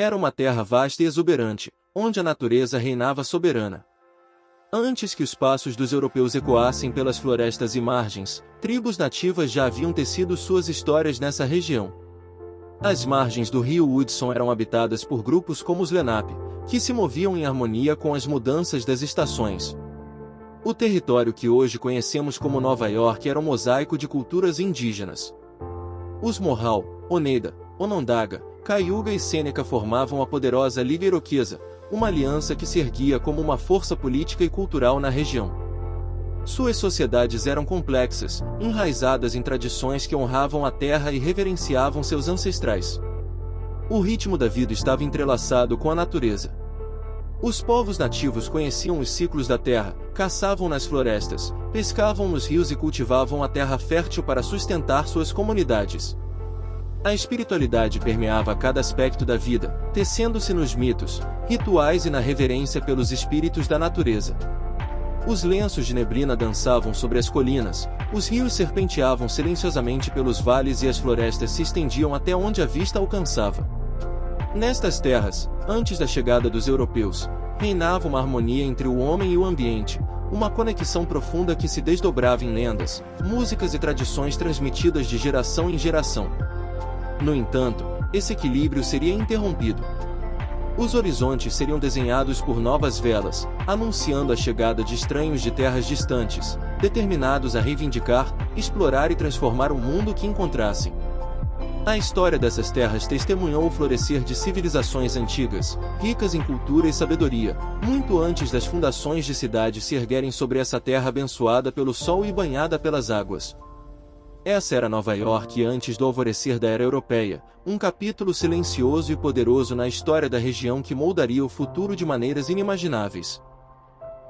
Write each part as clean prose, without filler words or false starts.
Era uma terra vasta e exuberante, onde a natureza reinava soberana. Antes que os passos dos europeus ecoassem pelas florestas e margens, tribos nativas já haviam tecido suas histórias nessa região. As margens do rio Hudson eram habitadas por grupos como os Lenape, que se moviam em harmonia com as mudanças das estações. O território que hoje conhecemos como Nova York era um mosaico de culturas indígenas. Os Mohawk, Oneida, Onondaga, Cayuga e Sêneca formavam a poderosa Liga Iroquesa, uma aliança que se erguia como uma força política e cultural na região. Suas sociedades eram complexas, enraizadas em tradições que honravam a terra e reverenciavam seus ancestrais. O ritmo da vida estava entrelaçado com a natureza. Os povos nativos conheciam os ciclos da terra, caçavam nas florestas, pescavam nos rios e cultivavam a terra fértil para sustentar suas comunidades. A espiritualidade permeava cada aspecto da vida, tecendo-se nos mitos, rituais e na reverência pelos espíritos da natureza. Os lenços de neblina dançavam sobre as colinas, os rios serpenteavam silenciosamente pelos vales e as florestas se estendiam até onde a vista alcançava. Nestas terras, antes da chegada dos europeus, reinava uma harmonia entre o homem e o ambiente, uma conexão profunda que se desdobrava em lendas, músicas e tradições transmitidas de geração em geração. No entanto, esse equilíbrio seria interrompido. Os horizontes seriam desenhados por novas velas, anunciando a chegada de estranhos de terras distantes, determinados a reivindicar, explorar e transformar o mundo que encontrassem. A história dessas terras testemunhou o florescer de civilizações antigas, ricas em cultura e sabedoria, muito antes das fundações de cidades se erguerem sobre essa terra abençoada pelo sol e banhada pelas águas. Essa era Nova York antes do alvorecer da era europeia, um capítulo silencioso e poderoso na história da região que moldaria o futuro de maneiras inimagináveis.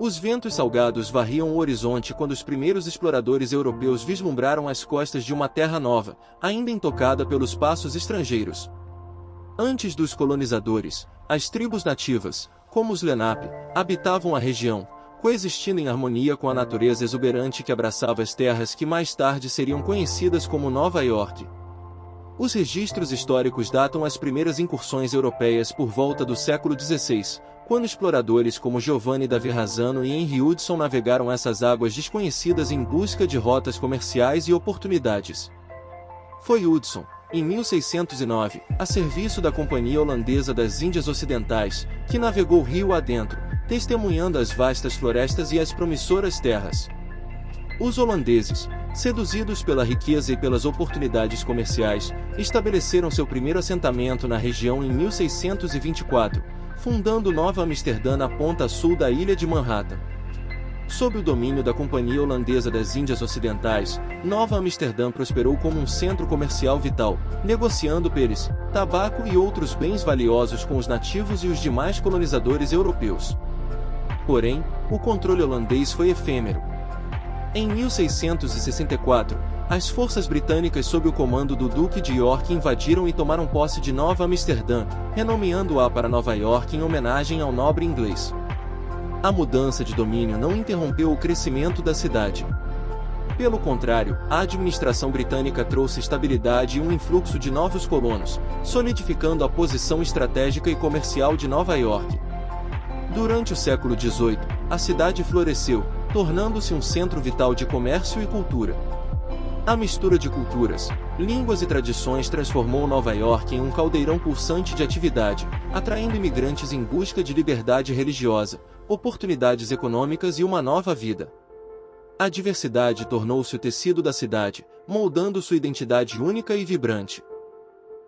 Os ventos salgados varriam o horizonte quando os primeiros exploradores europeus vislumbraram as costas de uma terra nova, ainda intocada pelos passos estrangeiros. Antes dos colonizadores, as tribos nativas, como os Lenape, habitavam a região, coexistindo em harmonia com a natureza exuberante que abraçava as terras que mais tarde seriam conhecidas como Nova York. Os registros históricos datam as primeiras incursões europeias por volta do século XVI, quando exploradores como Giovanni da Verrazzano e Henry Hudson navegaram essas águas desconhecidas em busca de rotas comerciais e oportunidades. Foi Hudson, em 1609, a serviço da Companhia Holandesa das Índias Ocidentais, que navegou rio adentro, testemunhando as vastas florestas e as promissoras terras. Os holandeses, seduzidos pela riqueza e pelas oportunidades comerciais, estabeleceram seu primeiro assentamento na região em 1624, fundando Nova Amsterdã na ponta sul da ilha de Manhattan. Sob o domínio da Companhia Holandesa das Índias Ocidentais, Nova Amsterdã prosperou como um centro comercial vital, negociando peles, tabaco e outros bens valiosos com os nativos e os demais colonizadores europeus. Porém, o controle holandês foi efêmero. Em 1664, as forças britânicas sob o comando do Duque de York invadiram e tomaram posse de Nova Amsterdã, renomeando-a para Nova York em homenagem ao nobre inglês. A mudança de domínio não interrompeu o crescimento da cidade. Pelo contrário, a administração britânica trouxe estabilidade e um influxo de novos colonos, solidificando a posição estratégica e comercial de Nova York. Durante o século XVIII, a cidade floresceu, tornando-se um centro vital de comércio e cultura. A mistura de culturas, línguas e tradições transformou Nova York em um caldeirão pulsante de atividade, atraindo imigrantes em busca de liberdade religiosa, oportunidades econômicas e uma nova vida. A diversidade tornou-se o tecido da cidade, moldando sua identidade única e vibrante.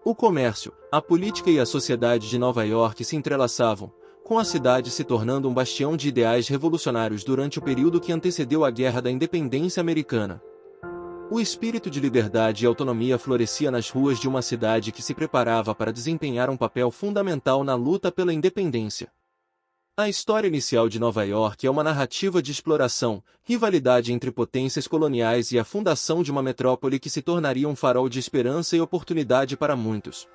O comércio, a política e a sociedade de Nova York se entrelaçavam, com a cidade se tornando um bastião de ideais revolucionários durante o período que antecedeu a Guerra da Independência Americana. O espírito de liberdade e autonomia florescia nas ruas de uma cidade que se preparava para desempenhar um papel fundamental na luta pela independência. A história inicial de Nova York é uma narrativa de exploração, rivalidade entre potências coloniais e a fundação de uma metrópole que se tornaria um farol de esperança e oportunidade para muitos.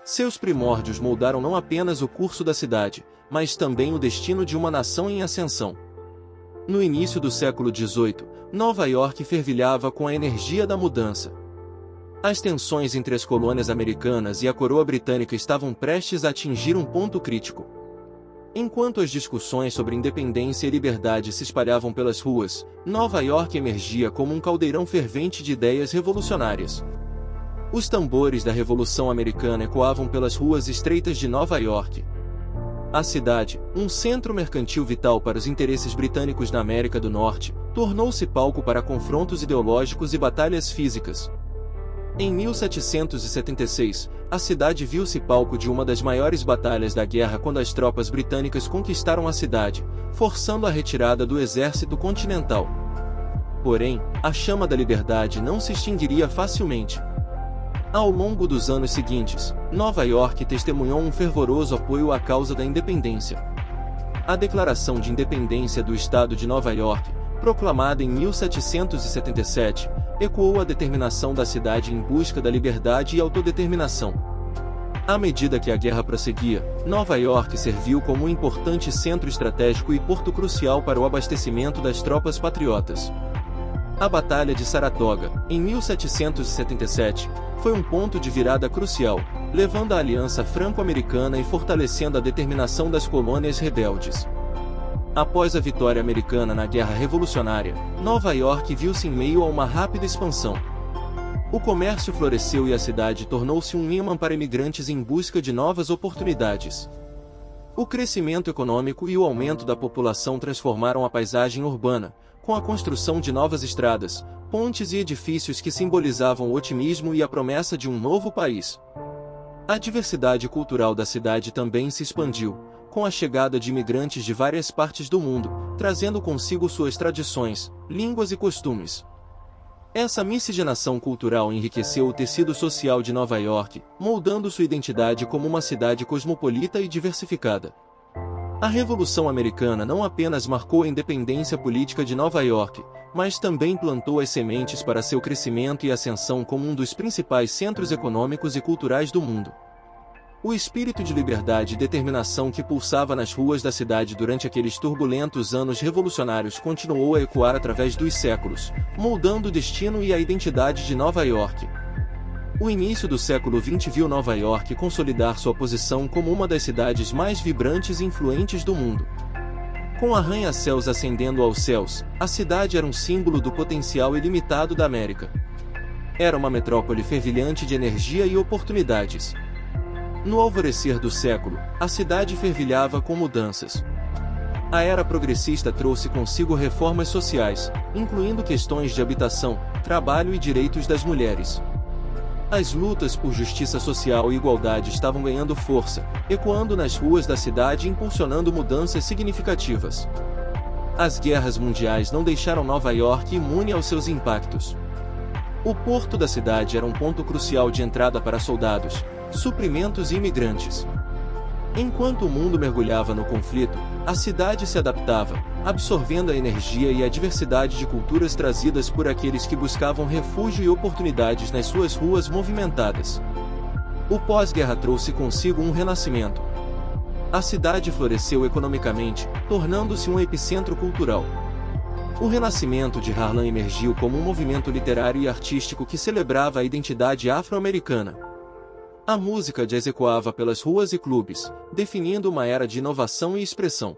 Seus primórdios moldaram não apenas o curso da cidade, mas também o destino de uma nação em ascensão. No início do século XVIII, Nova York fervilhava com a energia da mudança. As tensões entre as colônias americanas e a coroa britânica estavam prestes a atingir um ponto crítico. Enquanto as discussões sobre independência e liberdade se espalhavam pelas ruas, Nova York emergia como um caldeirão fervente de ideias revolucionárias. Os tambores da Revolução Americana ecoavam pelas ruas estreitas de Nova York. A cidade, um centro mercantil vital para os interesses britânicos na América do Norte, tornou-se palco para confrontos ideológicos e batalhas físicas. Em 1776, a cidade viu-se palco de uma das maiores batalhas da guerra quando as tropas britânicas conquistaram a cidade, forçando a retirada do exército continental. Porém, a chama da liberdade não se extinguiria facilmente. Ao longo dos anos seguintes, Nova York testemunhou um fervoroso apoio à causa da independência. A Declaração de Independência do Estado de Nova York, proclamada em 1777, ecoou a determinação da cidade em busca da liberdade e autodeterminação. À medida que a guerra prosseguia, Nova York serviu como um importante centro estratégico e porto crucial para o abastecimento das tropas patriotas. A Batalha de Saratoga, em 1777, foi um ponto de virada crucial, levando a aliança franco-americana e fortalecendo a determinação das colônias rebeldes. Após a vitória americana na Guerra Revolucionária, Nova York viu-se em meio a uma rápida expansão. O comércio floresceu e a cidade tornou-se um imã para imigrantes em busca de novas oportunidades. O crescimento econômico e o aumento da população transformaram a paisagem urbana, com a construção de novas estradas, pontes e edifícios que simbolizavam o otimismo e a promessa de um novo país. A diversidade cultural da cidade também se expandiu, com a chegada de imigrantes de várias partes do mundo, trazendo consigo suas tradições, línguas e costumes. Essa miscigenação cultural enriqueceu o tecido social de Nova York, moldando sua identidade como uma cidade cosmopolita e diversificada. A Revolução Americana não apenas marcou a independência política de Nova York, mas também plantou as sementes para seu crescimento e ascensão como um dos principais centros econômicos e culturais do mundo. O espírito de liberdade e determinação que pulsava nas ruas da cidade durante aqueles turbulentos anos revolucionários continuou a ecoar através dos séculos, moldando o destino e a identidade de Nova York. O início do século XX viu Nova York consolidar sua posição como uma das cidades mais vibrantes e influentes do mundo. Com arranha-céus ascendendo aos céus, a cidade era um símbolo do potencial ilimitado da América. Era uma metrópole fervilhante de energia e oportunidades. No alvorecer do século, a cidade fervilhava com mudanças. A era progressista trouxe consigo reformas sociais, incluindo questões de habitação, trabalho e direitos das mulheres. As lutas por justiça social e igualdade estavam ganhando força, ecoando nas ruas da cidade e impulsionando mudanças significativas. As guerras mundiais não deixaram Nova York imune aos seus impactos. O porto da cidade era um ponto crucial de entrada para soldados, suprimentos e imigrantes. Enquanto o mundo mergulhava no conflito, a cidade se adaptava, absorvendo a energia e a diversidade de culturas trazidas por aqueles que buscavam refúgio e oportunidades nas suas ruas movimentadas. O pós-guerra trouxe consigo um renascimento. A cidade floresceu economicamente, tornando-se um epicentro cultural. O renascimento de Harlem emergiu como um movimento literário e artístico que celebrava a identidade afro-americana. A música jazz ecoava pelas ruas e clubes, definindo uma era de inovação e expressão.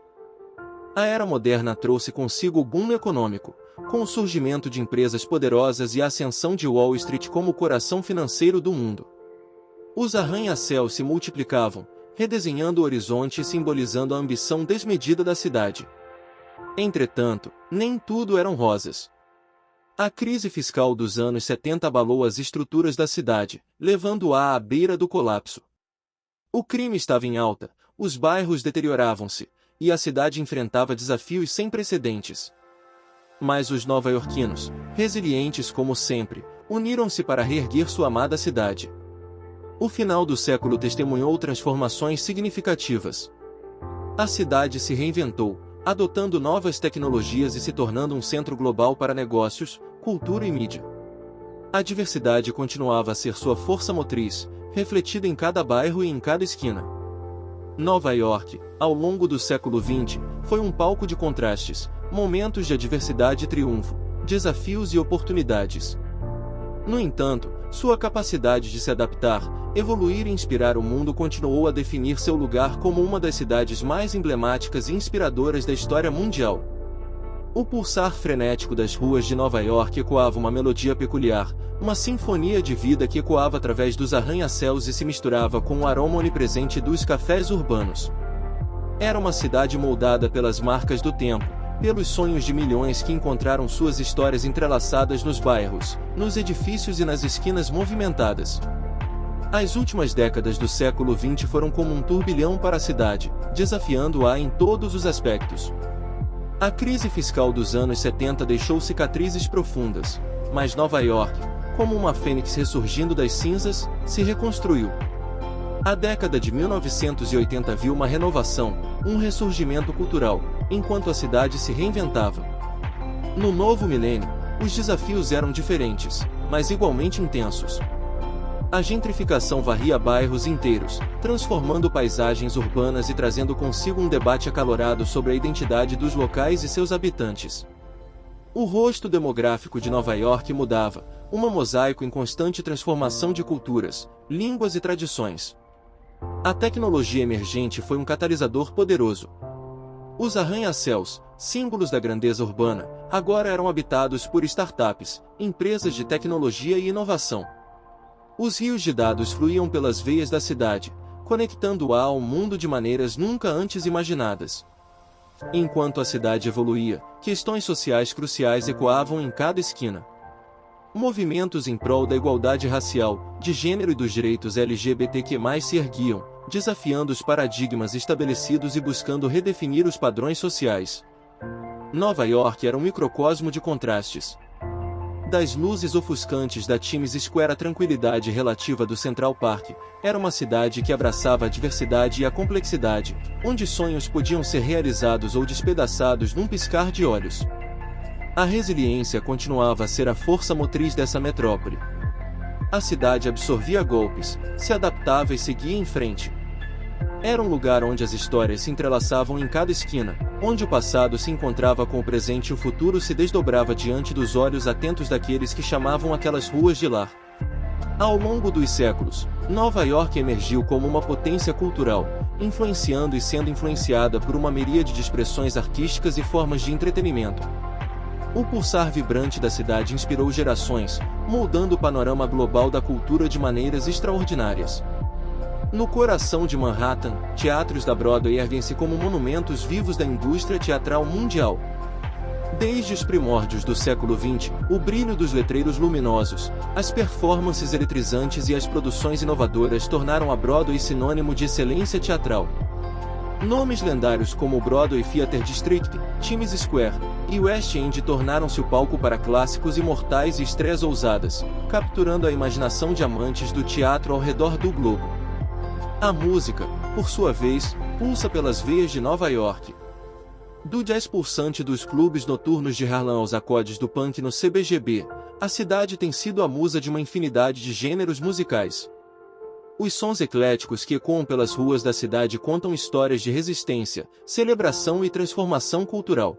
A era moderna trouxe consigo o boom econômico, com o surgimento de empresas poderosas e a ascensão de Wall Street como o coração financeiro do mundo. Os arranha-céus se multiplicavam, redesenhando o horizonte e simbolizando a ambição desmedida da cidade. Entretanto, nem tudo eram rosas. A crise fiscal dos anos 70 abalou as estruturas da cidade, levando-a à beira do colapso. O crime estava em alta, os bairros deterioravam-se, e a cidade enfrentava desafios sem precedentes. Mas os nova-iorquinos, resilientes como sempre, uniram-se para reerguer sua amada cidade. O final do século testemunhou transformações significativas. A cidade se reinventou, adotando novas tecnologias e se tornando um centro global para negócios, cultura e mídia. A diversidade continuava a ser sua força motriz, refletida em cada bairro e em cada esquina. Nova York, ao longo do século XX, foi um palco de contrastes, momentos de adversidade e triunfo, desafios e oportunidades. No entanto, Sua capacidade de se adaptar, evoluir e inspirar o mundo continuou a definir seu lugar como uma das cidades mais emblemáticas e inspiradoras da história mundial. O pulsar frenético das ruas de Nova York ecoava uma melodia peculiar, uma sinfonia de vida que ecoava através dos arranha-céus e se misturava com o aroma onipresente dos cafés urbanos. Era uma cidade moldada pelas marcas do tempo, pelos sonhos de milhões que encontraram suas histórias entrelaçadas nos bairros, nos edifícios e nas esquinas movimentadas. As últimas décadas do século XX foram como um turbilhão para a cidade, desafiando-a em todos os aspectos. A crise fiscal dos anos 70 deixou cicatrizes profundas, mas Nova York, como uma fênix ressurgindo das cinzas, se reconstruiu. A década de 1980 viu uma renovação, um ressurgimento cultural, enquanto a cidade se reinventava. No novo milênio, os desafios eram diferentes, mas igualmente intensos. A gentrificação varria bairros inteiros, transformando paisagens urbanas e trazendo consigo um debate acalorado sobre a identidade dos locais e seus habitantes. O rosto demográfico de Nova York mudava, um mosaico em constante transformação de culturas, línguas e tradições. A tecnologia emergente foi um catalisador poderoso. Os arranha-céus, símbolos da grandeza urbana, agora eram habitados por startups, empresas de tecnologia e inovação. Os rios de dados fluíam pelas veias da cidade, conectando-a ao mundo de maneiras nunca antes imaginadas. Enquanto a cidade evoluía, questões sociais cruciais ecoavam em cada esquina. Movimentos em prol da igualdade racial, de gênero e dos direitos LGBTQ+ se erguiam, desafiando os paradigmas estabelecidos e buscando redefinir os padrões sociais. Nova York era um microcosmo de contrastes. Das luzes ofuscantes da Times Square à tranquilidade relativa do Central Park, era uma cidade que abraçava a diversidade e a complexidade, onde sonhos podiam ser realizados ou despedaçados num piscar de olhos. A resiliência continuava a ser a força motriz dessa metrópole. A cidade absorvia golpes, se adaptava e seguia em frente. Era um lugar onde as histórias se entrelaçavam em cada esquina, onde o passado se encontrava com o presente e o futuro se desdobrava diante dos olhos atentos daqueles que chamavam aquelas ruas de lar. Ao longo dos séculos, Nova York emergiu como uma potência cultural, influenciando e sendo influenciada por uma miríade de expressões artísticas e formas de entretenimento. O pulsar vibrante da cidade inspirou gerações, moldando o panorama global da cultura de maneiras extraordinárias. No coração de Manhattan, teatros da Broadway erguem-se como monumentos vivos da indústria teatral mundial. Desde os primórdios do século XX, o brilho dos letreiros luminosos, as performances eletrizantes e as produções inovadoras tornaram a Broadway sinônimo de excelência teatral. Nomes lendários como o Broadway Theatre District, Times Square e West End tornaram-se o palco para clássicos imortais e estreias ousadas, capturando a imaginação de amantes do teatro ao redor do globo. A música, por sua vez, pulsa pelas veias de Nova York. Do jazz pulsante dos clubes noturnos de Harlem aos acordes do punk no CBGB, a cidade tem sido a musa de uma infinidade de gêneros musicais. Os sons ecléticos que ecoam pelas ruas da cidade contam histórias de resistência, celebração e transformação cultural.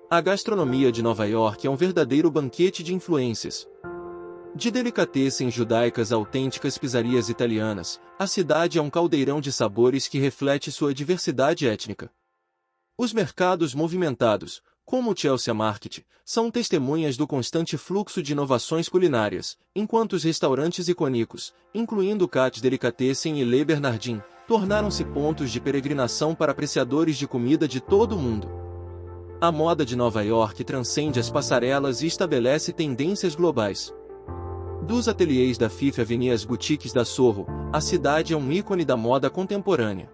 A gastronomia de Nova York é um verdadeiro banquete de influências. De delicatessen judaicas a autênticas pizzarias italianas, a cidade é um caldeirão de sabores que reflete sua diversidade étnica. Os mercados movimentados, como o Chelsea Market, são testemunhas do constante fluxo de inovações culinárias, enquanto os restaurantes icônicos, incluindo Katz Delicatessen e Le Bernardin, tornaram-se pontos de peregrinação para apreciadores de comida de todo o mundo. A moda de Nova York transcende as passarelas e estabelece tendências globais. Dos ateliês da Fifth Avenue às boutiques da Soho, a cidade é um ícone da moda contemporânea.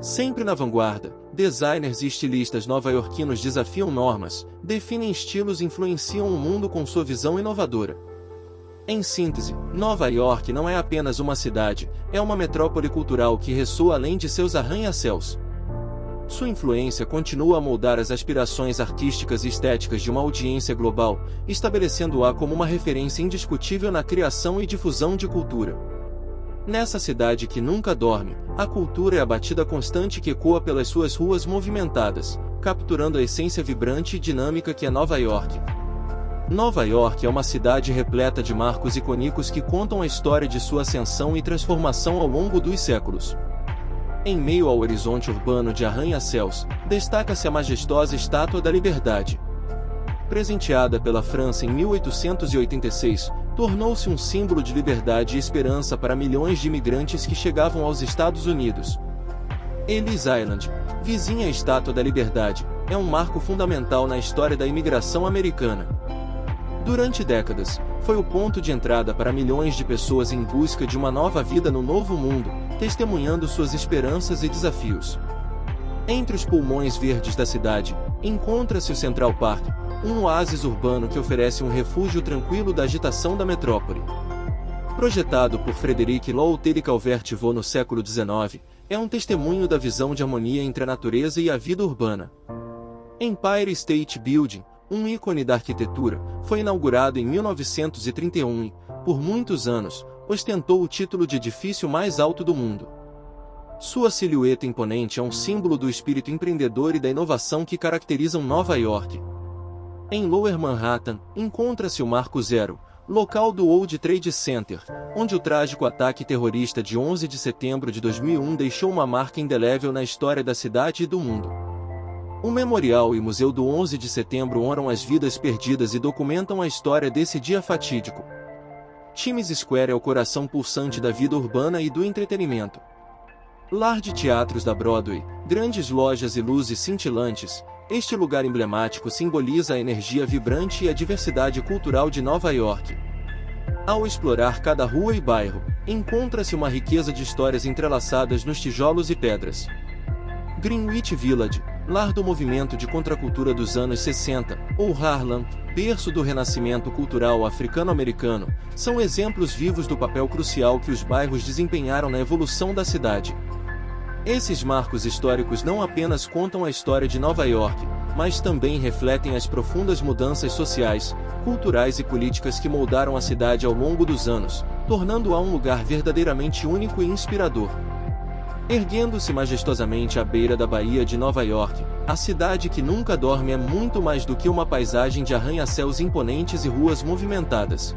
Sempre na vanguarda, designers e estilistas nova-iorquinos desafiam normas, definem estilos e influenciam o mundo com sua visão inovadora. Em síntese, Nova York não é apenas uma cidade, é uma metrópole cultural que ressoa além de seus arranha-céus. Sua influência continua a moldar as aspirações artísticas e estéticas de uma audiência global, estabelecendo-a como uma referência indiscutível na criação e difusão de cultura. Nessa cidade que nunca dorme, a cultura é a batida constante que ecoa pelas suas ruas movimentadas, capturando a essência vibrante e dinâmica que é Nova York. Nova York é uma cidade repleta de marcos icônicos que contam a história de sua ascensão e transformação ao longo dos séculos. Em meio ao horizonte urbano de arranha-céus, destaca-se a majestosa Estátua da Liberdade. Presenteada pela França em 1886, tornou-se um símbolo de liberdade e esperança para milhões de imigrantes que chegavam aos Estados Unidos. Ellis Island, vizinha à Estátua da Liberdade, é um marco fundamental na história da imigração americana. Durante décadas, foi o ponto de entrada para milhões de pessoas em busca de uma nova vida no Novo Mundo, testemunhando suas esperanças e desafios. Entre os pulmões verdes da cidade, encontra-se o Central Park, um oásis urbano que oferece um refúgio tranquilo da agitação da metrópole. Projetado por Frederick Law e Calvert Vaux no século XIX, é um testemunho da visão de harmonia entre a natureza e a vida urbana. Empire State Building, um ícone da arquitetura, foi inaugurado em 1931 e, por muitos anos, ostentou o título de edifício mais alto do mundo. Sua silhueta imponente é um símbolo do espírito empreendedor e da inovação que caracterizam Nova York. Em Lower Manhattan, encontra-se o Marco Zero, local do World Trade Center, onde o trágico ataque terrorista de 11 de setembro de 2001 deixou uma marca indelével na história da cidade e do mundo. O Memorial e Museu do 11 de setembro honram as vidas perdidas e documentam a história desse dia fatídico. Times Square é o coração pulsante da vida urbana e do entretenimento. Lar de teatros da Broadway, grandes lojas e luzes cintilantes, este lugar emblemático simboliza a energia vibrante e a diversidade cultural de Nova York. Ao explorar cada rua e bairro, encontra-se uma riqueza de histórias entrelaçadas nos tijolos e pedras. Greenwich Village, lar do movimento de contracultura dos anos 60, ou Harlem, berço do renascimento cultural africano-americano, são exemplos vivos do papel crucial que os bairros desempenharam na evolução da cidade. Esses marcos históricos não apenas contam a história de Nova York, mas também refletem as profundas mudanças sociais, culturais e políticas que moldaram a cidade ao longo dos anos, tornando-a um lugar verdadeiramente único e inspirador. Erguendo-se majestosamente à beira da Baía de Nova York, a cidade que nunca dorme é muito mais do que uma paisagem de arranha-céus imponentes e ruas movimentadas.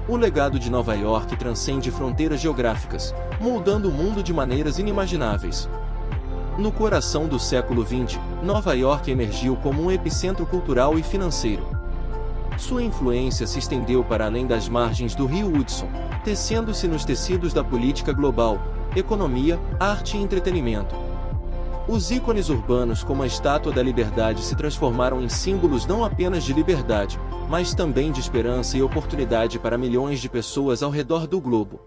O legado de Nova York transcende fronteiras geográficas, moldando o mundo de maneiras inimagináveis. No coração do século XX, Nova York emergiu como um epicentro cultural e financeiro. Sua influência se estendeu para além das margens do rio Hudson, tecendo-se nos tecidos da política global, economia, arte e entretenimento. Os ícones urbanos como a Estátua da Liberdade se transformaram em símbolos não apenas de liberdade, mas também de esperança e oportunidade para milhões de pessoas ao redor do globo.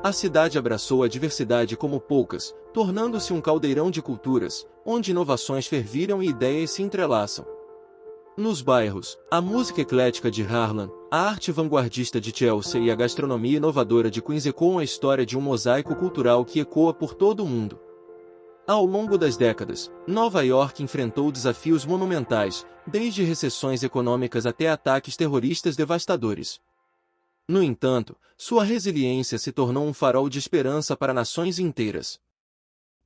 A cidade abraçou a diversidade como poucas, tornando-se um caldeirão de culturas, onde inovações fervilham e ideias se entrelaçam. Nos bairros, a música eclética de Harlem, a arte vanguardista de Chelsea e a gastronomia inovadora de Queens ecoam a história de um mosaico cultural que ecoa por todo o mundo. Ao longo das décadas, Nova York enfrentou desafios monumentais, desde recessões econômicas até ataques terroristas devastadores. No entanto, sua resiliência se tornou um farol de esperança para nações inteiras.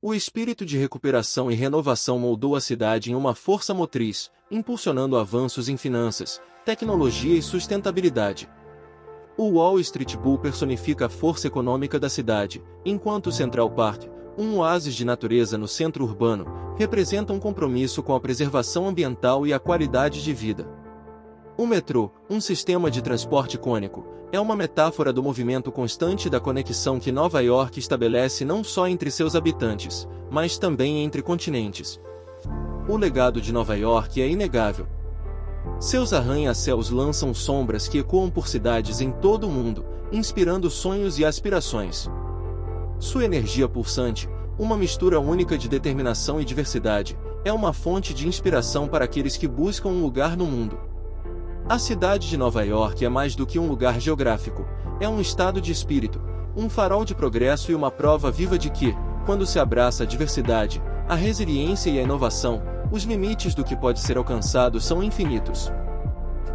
O espírito de recuperação e renovação moldou a cidade em uma força motriz, impulsionando avanços em finanças, tecnologia e sustentabilidade. O Wall Street Bull personifica a força econômica da cidade, enquanto o Central Park, um oásis de natureza no centro urbano, representa um compromisso com a preservação ambiental e a qualidade de vida. O metrô, um sistema de transporte icônico, é uma metáfora do movimento constante da conexão que Nova York estabelece não só entre seus habitantes, mas também entre continentes. O legado de Nova York é inegável. Seus arranha-céus lançam sombras que ecoam por cidades em todo o mundo, inspirando sonhos e aspirações. Sua energia pulsante, uma mistura única de determinação e diversidade, é uma fonte de inspiração para aqueles que buscam um lugar no mundo. A cidade de Nova York é mais do que um lugar geográfico, é um estado de espírito, um farol de progresso e uma prova viva de que, quando se abraça a diversidade, a resiliência e a inovação, os limites do que pode ser alcançado são infinitos.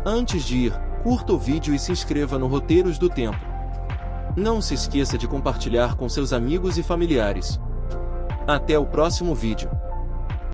Antes de ir, curta o vídeo e se inscreva no Roteiros do Tempo. Não se esqueça de compartilhar com seus amigos e familiares. Até o próximo vídeo.